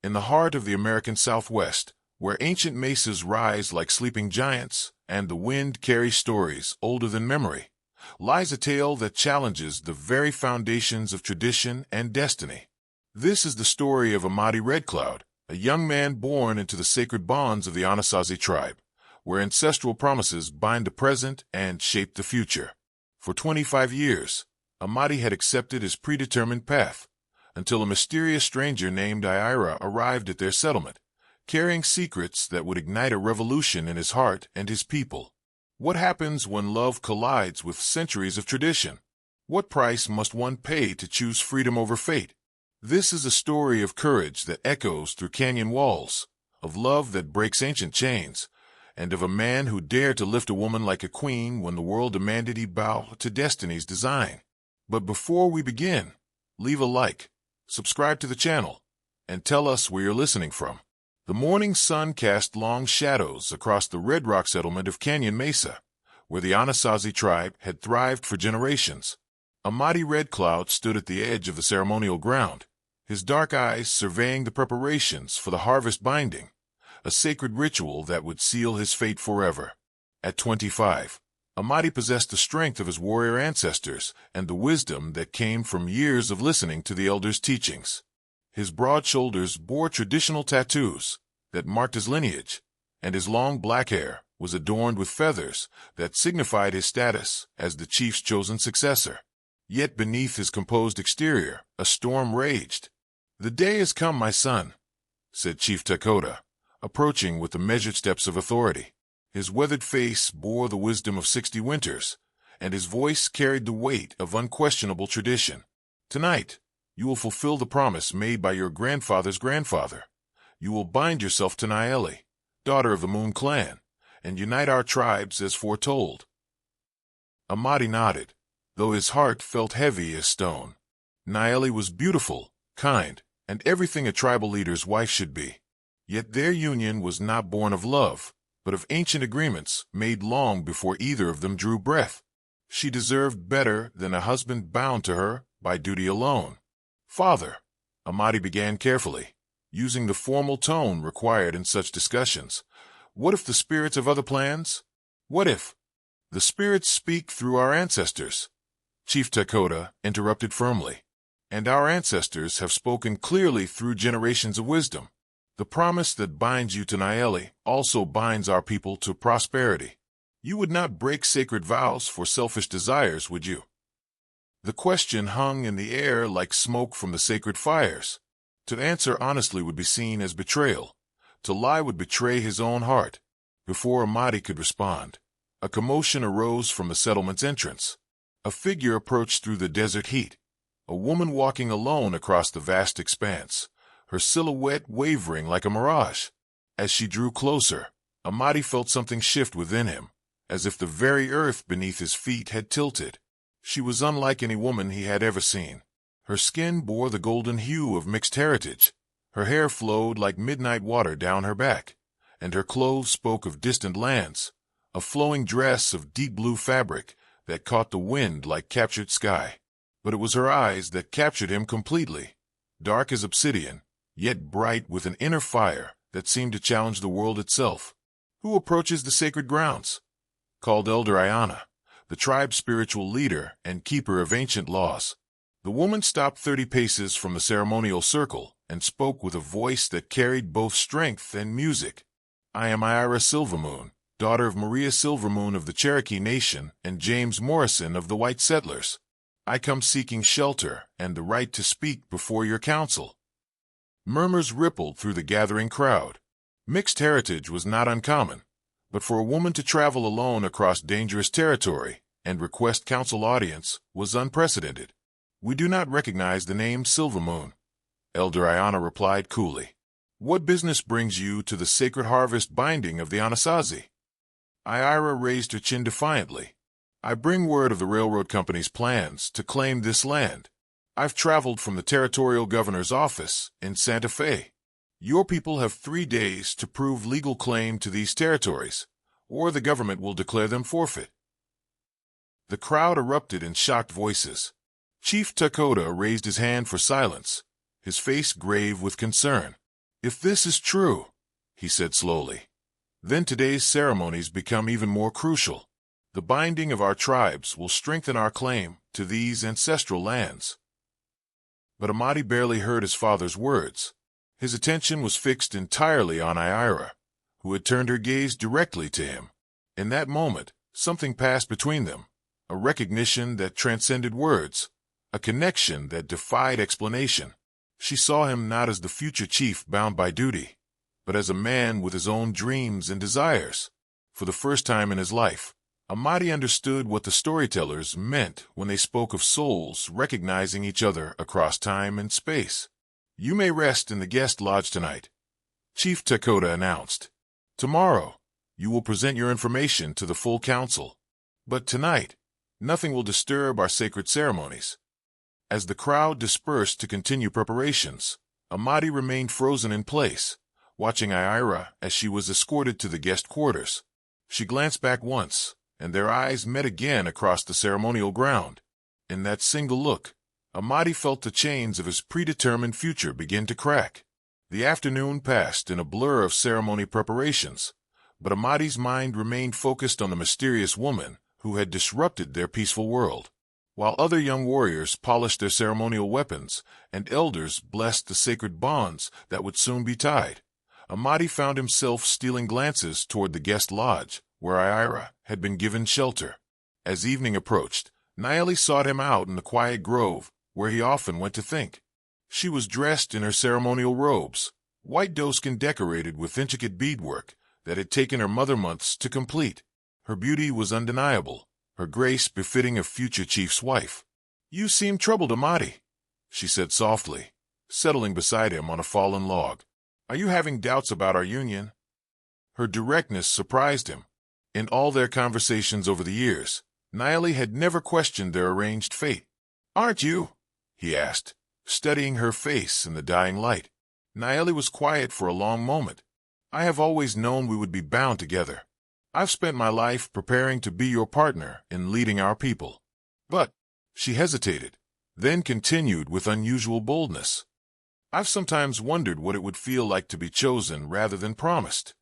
in the heart of the American Southwest, where ancient mesas rise like sleeping giants and the wind carries stories older than memory, lies a tale that challenges the very foundations of tradition and destiny. This is the story of Amadi Redcloud, a young man born into the sacred bonds of the Anasazi tribe, where ancestral promises bind the present and shape the future. For 25 years, Amadi had accepted his predetermined path, until a mysterious stranger named Ayira arrived at their settlement, carrying secrets that would ignite a revolution in his heart and his people. What happens when love collides with centuries of tradition? What price must one pay to choose freedom over fate? This is a story of courage that echoes through canyon walls, of love that breaks ancient chains, and of a man who dared to lift a woman like a queen when the world demanded he bow to destiny's design. But before we begin, leave a like, subscribe to the channel, and tell us where you're listening from. The morning sun cast long shadows across the Red Rock settlement of Canyon Mesa, where the Anasazi tribe had thrived for generations. Amadi Redcloud stood at the edge of the ceremonial ground, his dark eyes surveying the preparations for the harvest binding, a sacred ritual that would seal his fate forever. At 25, Amadi possessed the strength of his warrior ancestors and the wisdom that came from years of listening to the elders' teachings. His broad shoulders bore traditional tattoos that marked his lineage, and his long black hair was adorned with feathers that signified his status as the chief's chosen successor. Yet beneath his composed exterior, a storm raged. "The day has come, my son," said Chief Takota, approaching with the measured steps of authority. His weathered face bore the wisdom of 60 winters, and his voice carried the weight of unquestionable tradition. "Tonight, you will fulfill the promise made by your grandfather's grandfather. You will bind yourself to Naeli, daughter of the Moon clan, and unite our tribes as foretold." Amadi nodded, though his heart felt heavy as stone. Naeli was beautiful, kind, and everything a tribal leader's wife should be. Yet their union was not born of love, but of ancient agreements made long before either of them drew breath. She deserved better than a husband bound to her by duty alone. "Father," Amadi began carefully, using the formal tone required in such discussions, "what if the spirits have other plans? What if—" "The spirits speak through our ancestors," Chief Takota interrupted firmly, "and our ancestors have spoken clearly through generations of wisdom. The promise that binds you to Naeli also binds our people to prosperity. You would not break sacred vows for selfish desires, would you?" The question hung in the air like smoke from the sacred fires. To answer honestly would be seen as betrayal. To lie would betray his own heart. Before Amadi could respond, a commotion arose from the settlement's entrance. A figure approached through the desert heat, a woman walking alone across the vast expanse, her silhouette wavering like a mirage. As she drew closer, Amadi felt something shift within him, as if the very earth beneath his feet had tilted. She was unlike any woman he had ever seen. Her skin bore the golden hue of mixed heritage, her hair flowed like midnight water down her back, and her clothes spoke of distant lands, a flowing dress of deep blue fabric that caught the wind like captured sky. But it was her eyes that captured him completely, dark as obsidian, yet bright with an inner fire that seemed to challenge the world itself. "Who approaches the sacred grounds?" called Elder Ayana, the tribe's spiritual leader and keeper of ancient laws. The woman stopped 30 paces from the ceremonial circle and spoke with a voice that carried both strength and music. "I am Ayira Silvermoon, daughter of Maria Silvermoon of the Cherokee Nation and James Morrison of the White Settlers. I come seeking shelter and the right to speak before your council." Murmurs rippled through the gathering crowd. Mixed heritage was not uncommon, but for a woman to travel alone across dangerous territory and request council audience was unprecedented. "We do not recognize the name Silvermoon," Elder Ayana replied coolly. "What business brings you to the sacred harvest binding of the Anasazi?" Ayira raised her chin defiantly. "I bring word of the railroad company's plans to claim this land. I've traveled from the territorial governor's office in Santa Fe. Your people have 3 days to prove legal claim to these territories, or the government will declare them forfeit." The crowd erupted in shocked voices. Chief Takota raised his hand for silence, his face grave with concern. If this is true, he said slowly, then today's ceremonies become even more crucial. The binding of our tribes will strengthen our claim to these ancestral lands. But Amadi barely heard his father's words. His attention was fixed entirely on Ayira, who had turned her gaze directly to him. In that moment, something passed between them, a recognition that transcended words, a connection that defied explanation. She saw him not as the future chief bound by duty, but as a man with his own dreams and desires. For the first time in his life, Amadi understood what the storytellers meant when they spoke of souls recognizing each other across time and space. "You may rest in the guest lodge tonight," Chief Takota announced. "Tomorrow, you will present your information to the full council. But tonight, nothing will disturb our sacred ceremonies." As the crowd dispersed to continue preparations, Amadi remained frozen in place, watching Ayira as she was escorted to the guest quarters. She glanced back once, and their eyes met again across the ceremonial ground. In that single look, Amadi felt the chains of his predetermined future begin to crack. The afternoon passed in a blur of ceremony preparations, but Amadi's mind remained focused on the mysterious woman who had disrupted their peaceful world. While other young warriors polished their ceremonial weapons and elders blessed the sacred bonds that would soon be tied, Amadi found himself stealing glances toward the guest lodge, where Ayira had been given shelter. As evening approached, Nayeli sought him out in the quiet grove, where he often went to think. She was dressed in her ceremonial robes, white doeskin decorated with intricate beadwork that had taken her mother months to complete. Her beauty was undeniable, her grace befitting a future chief's wife. "You seem troubled, Amadi," she said softly, settling beside him on a fallen log. "Are you having doubts about our union?" Her directness surprised him. In all their conversations over the years, Nayeli had never questioned their arranged fate. "Aren't you?" he asked, studying her face in the dying light. Nayeli was quiet for a long moment. "I have always known we would be bound together. I've spent my life preparing to be your partner in leading our people." "But," she hesitated, then continued with unusual boldness, "I've sometimes wondered what it would feel like to be chosen rather than promised."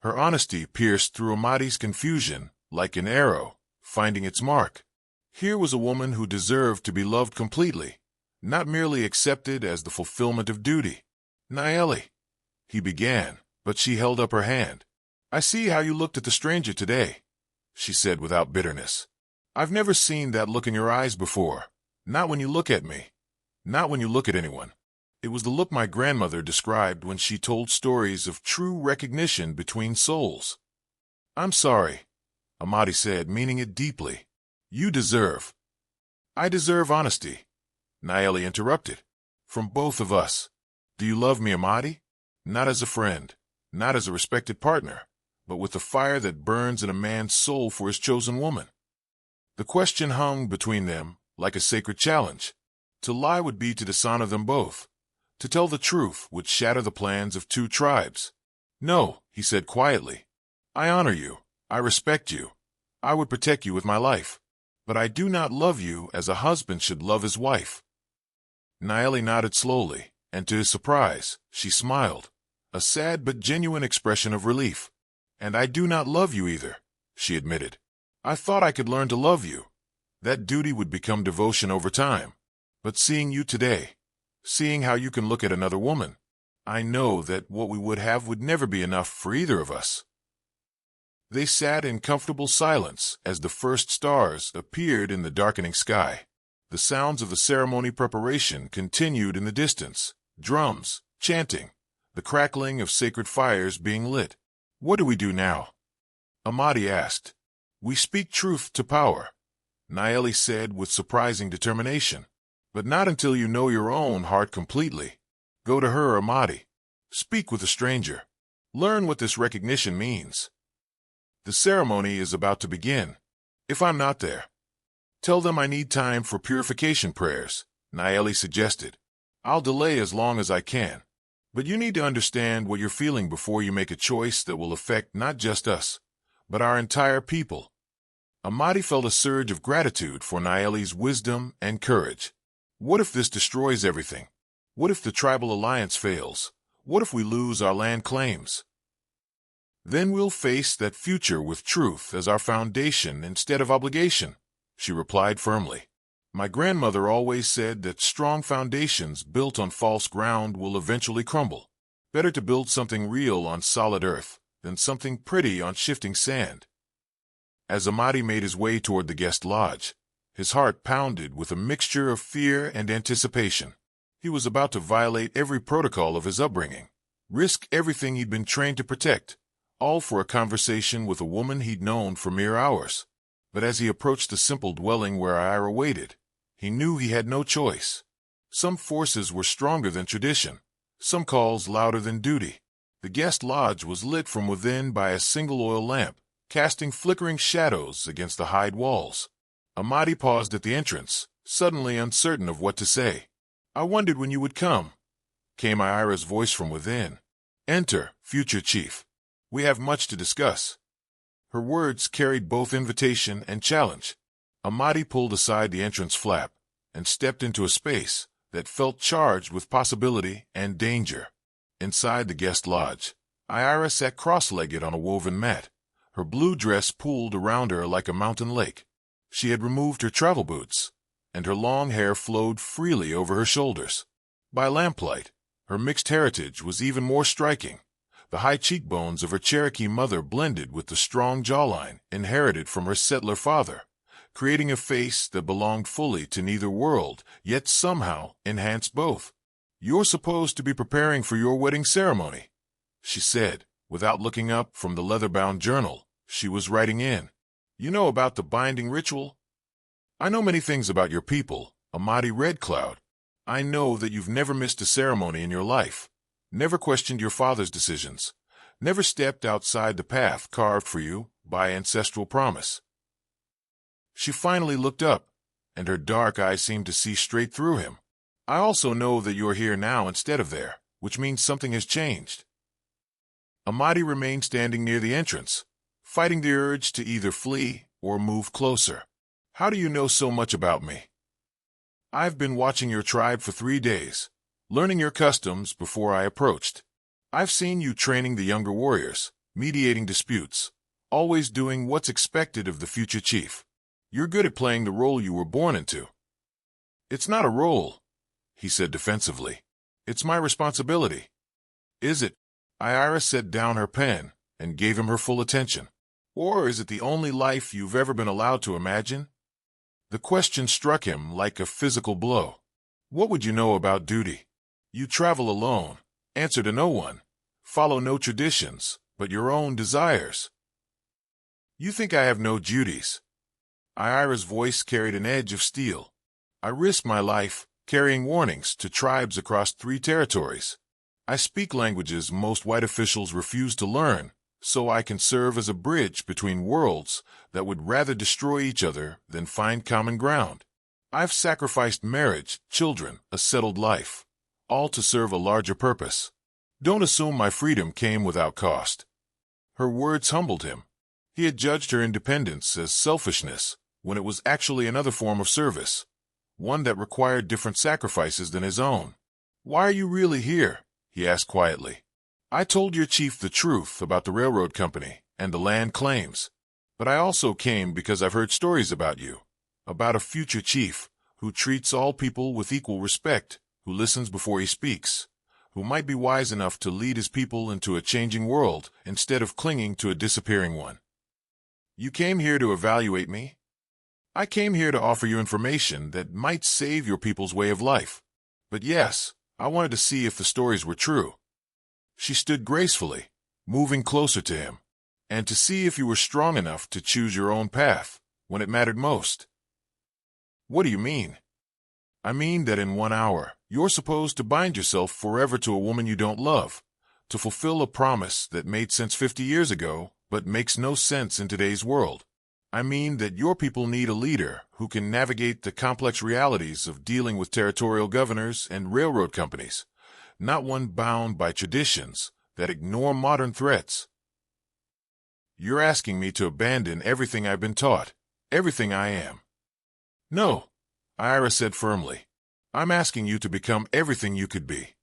Her honesty pierced through Amadi's confusion like an arrow, finding its mark. Here was a woman who deserved to be loved completely, not merely accepted as the fulfillment of duty. "Nayeli," he began, but she held up her hand. "I see how you looked at the stranger today," she said without bitterness. "I've never seen that look in your eyes before. Not when you look at me. Not when you look at anyone. It was the look my grandmother described when she told stories of true recognition between souls." "I'm sorry," Amadi said, meaning it deeply. "You deserve—" "I deserve honesty," Nayeli interrupted. "From both of us. Do you love me, Amadi? Not as a friend, not as a respected partner, but with the fire that burns in a man's soul for his chosen woman." The question hung between them like a sacred challenge. To lie would be to dishonor them both. To tell the truth would shatter the plans of two tribes. "No," he said quietly. "I honor you. I respect you. I would protect you with my life. But I do not love you as a husband should love his wife." Nayeli nodded slowly, and to his surprise, she smiled, a sad but genuine expression of relief. "And I do not love you either," she admitted. "I thought I could learn to love you. That duty would become devotion over time. But seeing you today, seeing how you can look at another woman, I know that what we would have would never be enough for either of us." They sat in comfortable silence as the first stars appeared in the darkening sky. The sounds of the ceremony preparation continued in the distance, drums, chanting, the crackling of sacred fires being lit. "What do we do now?" Amadi asked. "We speak truth to power," Nayeli said with surprising determination. "But not until you know your own heart completely. Go to her, Amadi. Speak with a stranger. Learn what this recognition means. The ceremony is about to begin. If I'm not there, tell them I need time for purification prayers," Nayeli suggested. "I'll delay as long as I can. But you need to understand what you're feeling before you make a choice that will affect not just us, but our entire people." Amadi felt a surge of gratitude for Nayeli's wisdom and courage. What if this destroys everything? What if the tribal alliance fails? What if we lose our land claims? Then we'll face that future with truth as our foundation instead of obligation, she replied firmly. My grandmother always said that strong foundations built on false ground will eventually crumble. Better to build something real on solid earth than something pretty on shifting sand. As Amadi made his way toward the guest lodge, his heart pounded with a mixture of fear and anticipation. He was about to violate every protocol of his upbringing, risk everything he'd been trained to protect, all for a conversation with a woman he'd known for mere hours. But as he approached the simple dwelling where Ayira waited, he knew he had no choice. Some forces were stronger than tradition, some calls louder than duty. The guest lodge was lit from within by a single oil lamp, casting flickering shadows against the hide walls. Amadi paused at the entrance, suddenly uncertain of what to say. I wondered when you would come, came Ayira's voice from within. Enter, future chief. We have much to discuss. Her words carried both invitation and challenge. Amadi pulled aside the entrance flap and stepped into a space that felt charged with possibility and danger. Inside the guest lodge, Ayira sat cross-legged on a woven mat, her blue dress pooled around her like a mountain lake. She had removed her travel boots, and her long hair flowed freely over her shoulders. By lamplight, her mixed heritage was even more striking. The high cheekbones of her Cherokee mother blended with the strong jawline inherited from her settler father, creating a face that belonged fully to neither world, yet somehow enhanced both. You're supposed to be preparing for your wedding ceremony, she said, without looking up from the leather-bound journal she was writing in. You know about the binding ritual? I know many things about your people, Amadi Redcloud. I know that you've never missed a ceremony in your life, never questioned your father's decisions, never stepped outside the path carved for you by ancestral promise. She finally looked up, and her dark eyes seemed to see straight through him. I also know that you're here now instead of there, which means something has changed. Amadi remained standing near the entrance, fighting the urge to either flee or move closer. How do you know so much about me? I've been watching your tribe for 3 days, learning your customs before I approached. I've seen you training the younger warriors, mediating disputes, always doing what's expected of the future chief. You're good at playing the role you were born into. It's not a role, he said defensively. It's my responsibility. Is it? Ayira set down her pen and gave him her full attention. Or is it the only life you've ever been allowed to imagine? The question struck him like a physical blow. What would you know about duty? You travel alone, answer to no one, follow no traditions, but your own desires. You think I have no duties? Ayira's voice carried an edge of steel. I risk my life, carrying warnings to tribes across 3 territories. I speak languages most white officials refuse to learn, so I can serve as a bridge between worlds that would rather destroy each other than find common ground. I've sacrificed marriage, children, a settled life, all to serve a larger purpose. Don't assume my freedom came without cost. Her words humbled him. He had judged her independence as selfishness when it was actually another form of service, one that required different sacrifices than his own. Why are you really here? He asked quietly. I told your chief the truth about the railroad company and the land claims, but I also came because I've heard stories about you, about a future chief who treats all people with equal respect, who listens before he speaks, who might be wise enough to lead his people into a changing world instead of clinging to a disappearing one. You came here to evaluate me? I came here to offer you information that might save your people's way of life. But yes, I wanted to see if the stories were true. She stood gracefully, moving closer to him, and to see if you were strong enough to choose your own path when it mattered most. What do you mean? I mean that in 1 hour, you're supposed to bind yourself forever to a woman you don't love, to fulfill a promise that made sense 50 years ago, but makes no sense in today's world. I mean that your people need a leader who can navigate the complex realities of dealing with territorial governors and railroad companies, not one bound by traditions that ignore modern threats. You're asking me to abandon everything I've been taught, everything I am. No, Ayira said firmly. I'm asking you to become everything you could be.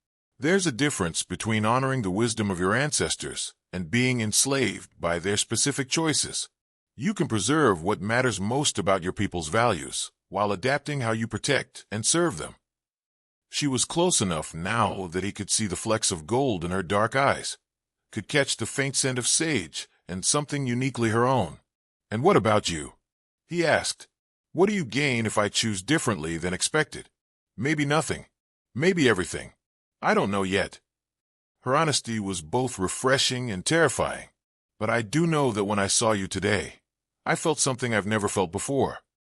There's a difference between honoring the wisdom of your ancestors and being enslaved by their specific choices. You can preserve what matters most about your people's values, while adapting how you protect and serve them. She was close enough now that he could see the flecks of gold in her dark eyes, could catch the faint scent of sage and something uniquely her own. "And what about you?" he asked. "What do you gain if I choose differently than expected? Maybe nothing. Maybe everything. I don't know yet." Her honesty was both refreshing and terrifying. "But I do know that when I saw you today, I felt something I've never felt before.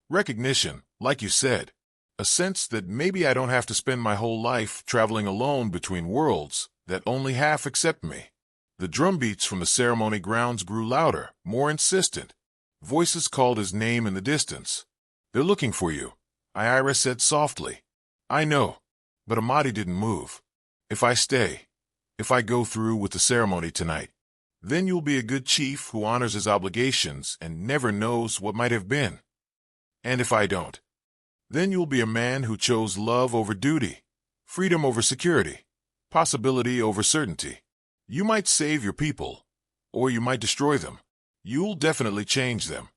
Recognition, like you said. A sense that maybe I don't have to spend my whole life traveling alone between worlds that only half accept me." The drumbeats from the ceremony grounds grew louder, more insistent. Voices called his name in the distance. "They're looking for you," Ayira said softly. "I know." But Amadi didn't move. "If I stay, if I go through with the ceremony tonight, then you'll be a good chief who honors his obligations and never knows what might have been. And if I don't, then you'll be a man who chose love over duty, freedom over security, possibility over certainty. You might save your people, or you might destroy them. You'll definitely change them."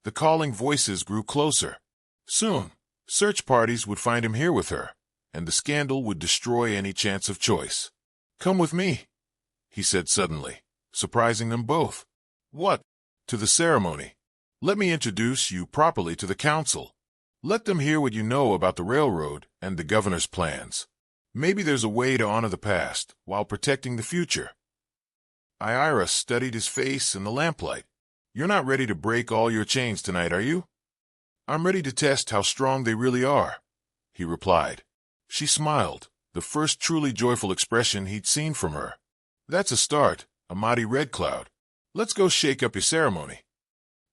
The calling voices grew closer. Soon, search parties would find him here with her, and the scandal would destroy any chance of choice. "Come with me," he said suddenly, surprising them both. "What?" "To the ceremony. Let me introduce you properly to the council. Let them hear what you know about the railroad and the governor's plans. Maybe there's a way to honor the past while protecting the future." Ayira studied his face in the lamplight. "You're not ready to break all your chains tonight, are you?" "I'm ready to test how strong they really are," he replied. She smiled, the first truly joyful expression he'd seen from her. "That's a start, Amadi Redcloud. Let's go shake up your ceremony."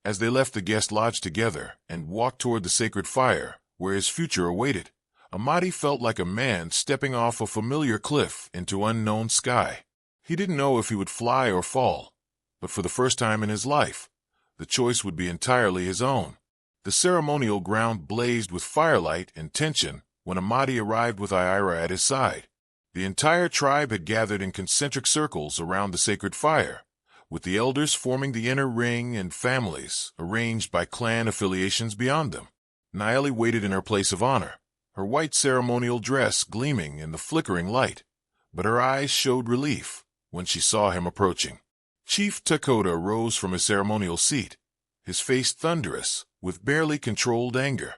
As they left the guest lodge together and walked toward the sacred fire, where his future awaited, Amadi felt like a man stepping off a familiar cliff into unknown sky. He didn't know if he would fly or fall, but for the first time in his life, the choice would be entirely his own. The ceremonial ground blazed with firelight and tension when Amadi arrived with Ayira at his side. The entire tribe had gathered in concentric circles around the sacred fire, with the elders forming the inner ring and families arranged by clan affiliations beyond them. Naeli waited in her place of honor, her white ceremonial dress gleaming in the flickering light, but her eyes showed relief when she saw him approaching. Chief Takota rose from his ceremonial seat, his face thunderous with barely controlled anger.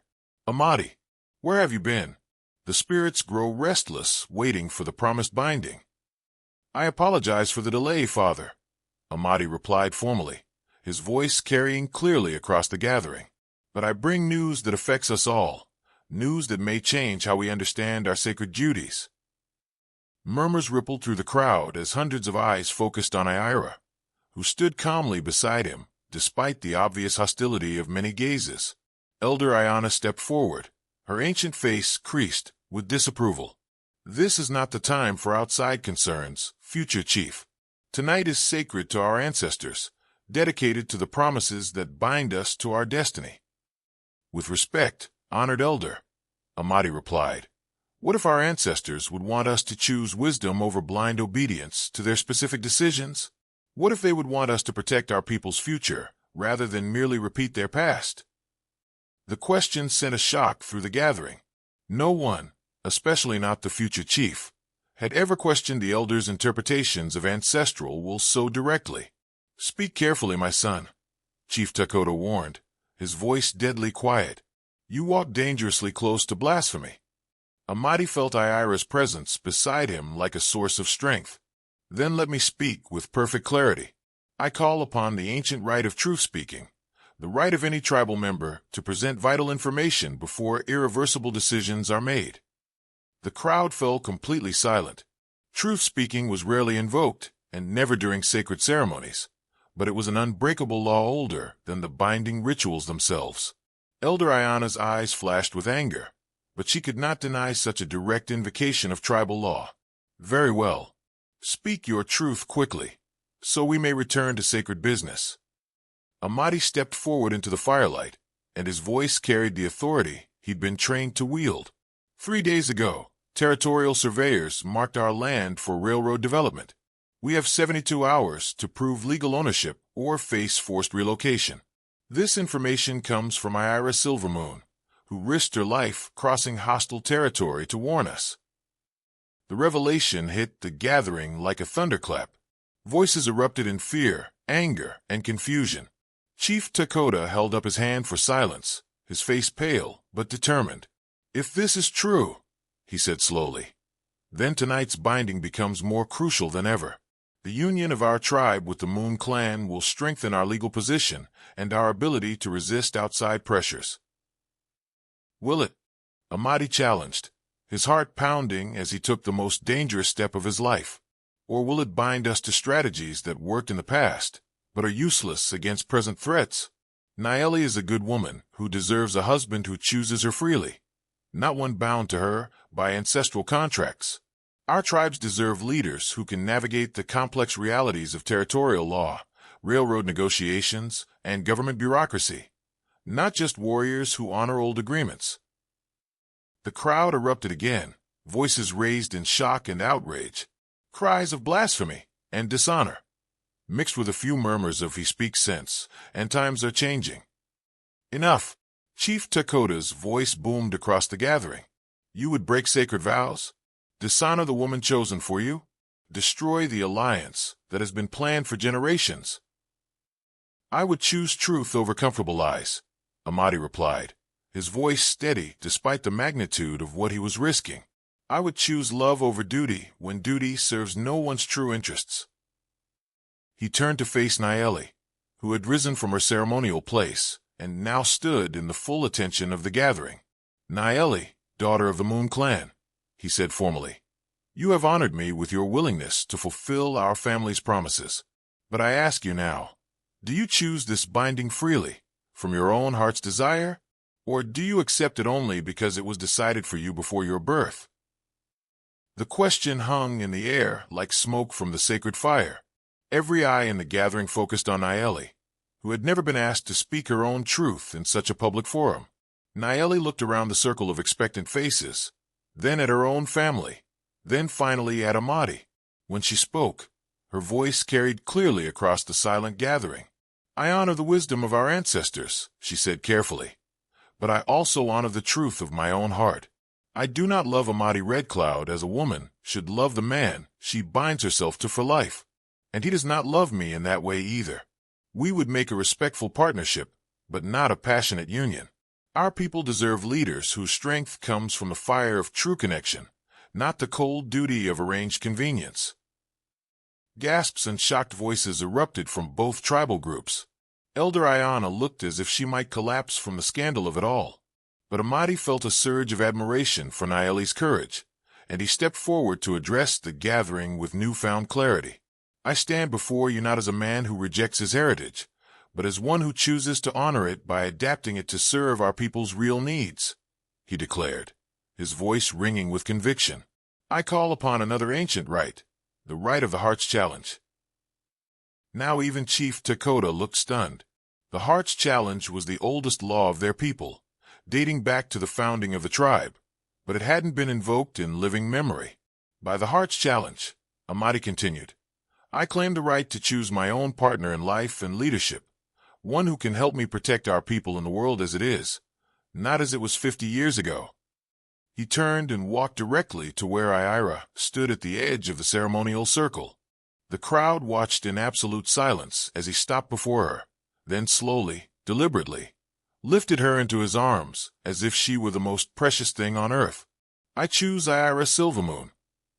"Amadi, where have you been? The spirits grow restless, waiting for the promised binding." "I apologize for the delay, Father," Amadi replied formally, his voice carrying clearly across the gathering. "But I bring news that affects us all, news that may change how we understand our sacred duties." Murmurs rippled through the crowd as hundreds of eyes focused on Ayira, who stood calmly beside him, despite the obvious hostility of many gazes. Elder Ayana stepped forward, her ancient face creased with disapproval. "This is not the time for outside concerns, future chief. Tonight is sacred to our ancestors, dedicated to the promises that bind us to our destiny." "With respect, honored elder," Amadi replied, "what if our ancestors would want us to choose wisdom over blind obedience to their specific decisions? What if they would want us to protect our people's future rather than merely repeat their past?" The question sent a shock through the gathering. No one, especially not the future chief, had ever questioned the elders' interpretations of ancestral will so directly. "Speak carefully, my son," Chief Takota warned, his voice deadly quiet. "You walk dangerously close to blasphemy." Amadi felt Ayira's presence beside him like a source of strength. "Then let me speak with perfect clarity. I call upon the ancient right of truth-speaking, the right of any tribal member to present vital information before irreversible decisions are made." The crowd fell completely silent. Truth-speaking was rarely invoked, and never during sacred ceremonies, but it was an unbreakable law older than the binding rituals themselves. Elder Ayana's eyes flashed with anger, but she could not deny such a direct invocation of tribal law. "Very well. Speak your truth quickly, so we may return to sacred business." Amadi stepped forward into the firelight, and his voice carried the authority he'd been trained to wield. 3 days ago, Territorial surveyors marked our land for railroad development. We have 72 hours to prove legal ownership or face forced relocation. This information comes from Ayira Silvermoon, who risked her life crossing hostile territory to warn us. The revelation hit the gathering like a thunderclap. Voices erupted in fear, anger, and confusion. Chief Dakota held up his hand for silence, his face pale but determined. "If this is true," he said slowly, "then tonight's binding becomes more crucial than ever. The union of our tribe with the Moon clan will strengthen our legal position and our ability to resist outside pressures." "Will it?" Amadi challenged, his heart pounding as he took the most dangerous step of his life. "Or will it bind us to strategies that worked in the past, but are useless against present threats? Nayeli is a good woman who deserves a husband who chooses her freely, not one bound to her by ancestral contracts. Our tribes deserve leaders who can navigate the complex realities of territorial law, railroad negotiations, and government bureaucracy, not just warriors who honor old agreements." The crowd erupted again, voices raised in shock and outrage, cries of blasphemy and dishonor, mixed with a few murmurs of "he speaks sense, and times are changing." "Enough!" Chief Dakota's voice boomed across the gathering. "You would break sacred vows? Dishonor the woman chosen for you? Destroy the alliance that has been planned for generations?" "I would choose truth over comfortable lies," Amadi replied, his voice steady despite the magnitude of what he was risking. "I would choose love over duty when duty serves no one's true interests." He turned to face Nayeli, who had risen from her ceremonial place and now stood in the full attention of the gathering. "Nayeli, daughter of the Moon clan," he said formally, "you have honored me with your willingness to fulfill our family's promises. But I ask you now, do you choose this binding freely, from your own heart's desire, or do you accept it only because it was decided for you before your birth?" The question hung in the air like smoke from the sacred fire. Every eye in the gathering focused on Nayeli, who had never been asked to speak her own truth in such a public forum. Nayeli looked around the circle of expectant faces, then at her own family, then finally at Amadi. When she spoke, her voice carried clearly across the silent gathering. "I honor the wisdom of our ancestors," she said carefully, "but I also honor the truth of my own heart. I do not love Amadi Redcloud as a woman should love the man she binds herself to for life, and he does not love me in that way either. We would make a respectful partnership, but not a passionate union. Our people deserve leaders whose strength comes from the fire of true connection, not the cold duty of arranged convenience." Gasps and shocked voices erupted from both tribal groups. Elder Ayana looked as if she might collapse from the scandal of it all. But Amadi felt a surge of admiration for Nayeli's courage, and he stepped forward to address the gathering with newfound clarity. "I stand before you not as a man who rejects his heritage, but as one who chooses to honor it by adapting it to serve our people's real needs," he declared, his voice ringing with conviction. "I call upon another ancient right, the right of the Heart's Challenge." Now even Chief Dakota looked stunned. The Heart's Challenge was the oldest law of their people, dating back to the founding of the tribe, but it hadn't been invoked in living memory. "By the Heart's Challenge," Amadi continued, "I claim the right to choose my own partner in life and leadership, one who can help me protect our people in the world as it is, not as it was 50 years ago." He turned and walked directly to where Ayira stood at the edge of the ceremonial circle. The crowd watched in absolute silence as he stopped before her, then slowly, deliberately, lifted her into his arms as if she were the most precious thing on earth. "I choose Ayira Silvermoon,"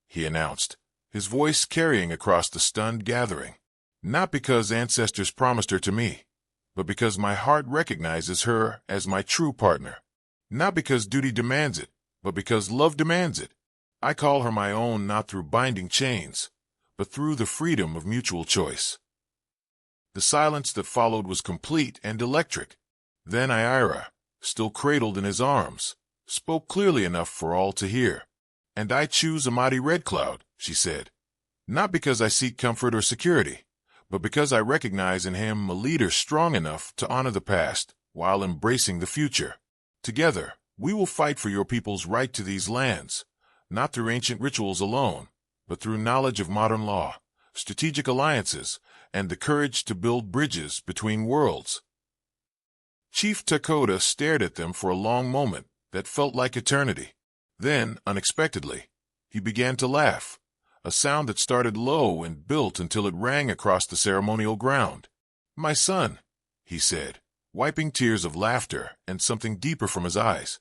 he announced, his voice carrying across the stunned gathering. "Not because ancestors promised her to me, but because my heart recognizes her as my true partner. Not because duty demands it, but because love demands it. I call her my own not through binding chains, but through the freedom of mutual choice." The silence that followed was complete and electric. Then Ayira, still cradled in his arms, spoke clearly enough for all to hear. "And I choose Amadi Redcloud," she said, "not because I seek comfort or security, but because I recognize in him a leader strong enough to honor the past while embracing the future. Together, we will fight for your people's right to these lands, not through ancient rituals alone, but through knowledge of modern law, strategic alliances, and the courage to build bridges between worlds. Chief Takoda stared at them for a long moment that felt like eternity. Then, unexpectedly, he began to laugh, a sound that started low and built until it rang across the ceremonial ground. "My son," he said, wiping tears of laughter and something deeper from his eyes.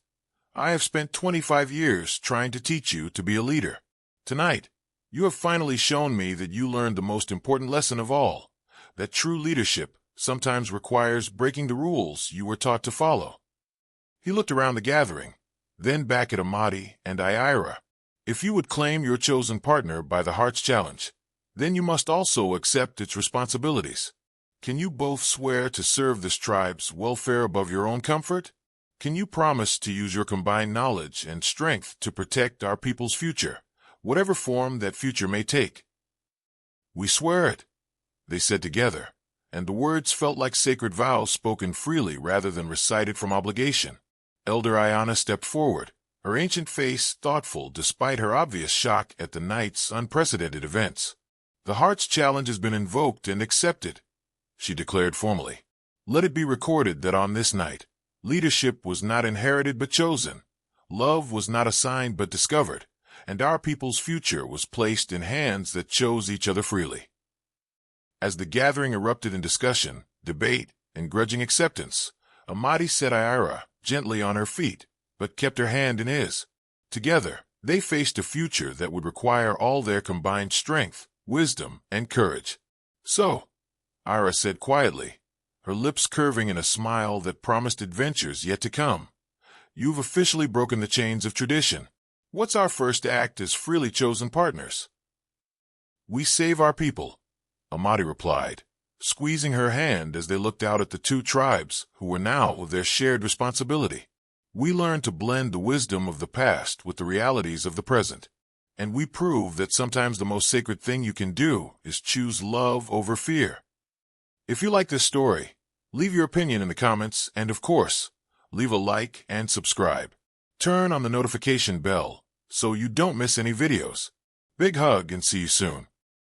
"I have spent 25 years trying to teach you to be a leader. Tonight, you have finally shown me that you learned the most important lesson of all, that true leadership sometimes requires breaking the rules you were taught to follow." He looked around the gathering, then back at Amadi and Ayira. "If you would claim your chosen partner by the Heart's Challenge, then you must also accept its responsibilities. Can you both swear to serve this tribe's welfare above your own comfort? Can you promise to use your combined knowledge and strength to protect our people's future, whatever form that future may take?" "We swear it," they said together, and the words felt like sacred vows spoken freely rather than recited from obligation. Elder Ayana stepped forward, her ancient face thoughtful despite her obvious shock at the night's unprecedented events. "The Heart's Challenge has been invoked and accepted," she declared formally. "Let it be recorded that on this night, leadership was not inherited but chosen, love was not assigned but discovered, and our people's future was placed in hands that chose each other freely." As the gathering erupted in discussion, debate, and grudging acceptance, Amadi set Ayira gently on her feet, but kept her hand in his. Together, they faced a future that would require all their combined strength, wisdom, and courage. "So," Ayira said quietly, her lips curving in a smile that promised adventures yet to come, "you've officially broken the chains of tradition. What's our first act as freely chosen partners?" "We save our people," Amadi replied, squeezing her hand as they looked out at the two tribes who were now their shared responsibility. "We learn to blend the wisdom of the past with the realities of the present, and we prove that sometimes the most sacred thing you can do is choose love over fear." If you like this story, leave your opinion in the comments and, of course, leave a like and subscribe. Turn on the notification bell so you don't miss any videos. Big hug and see you soon.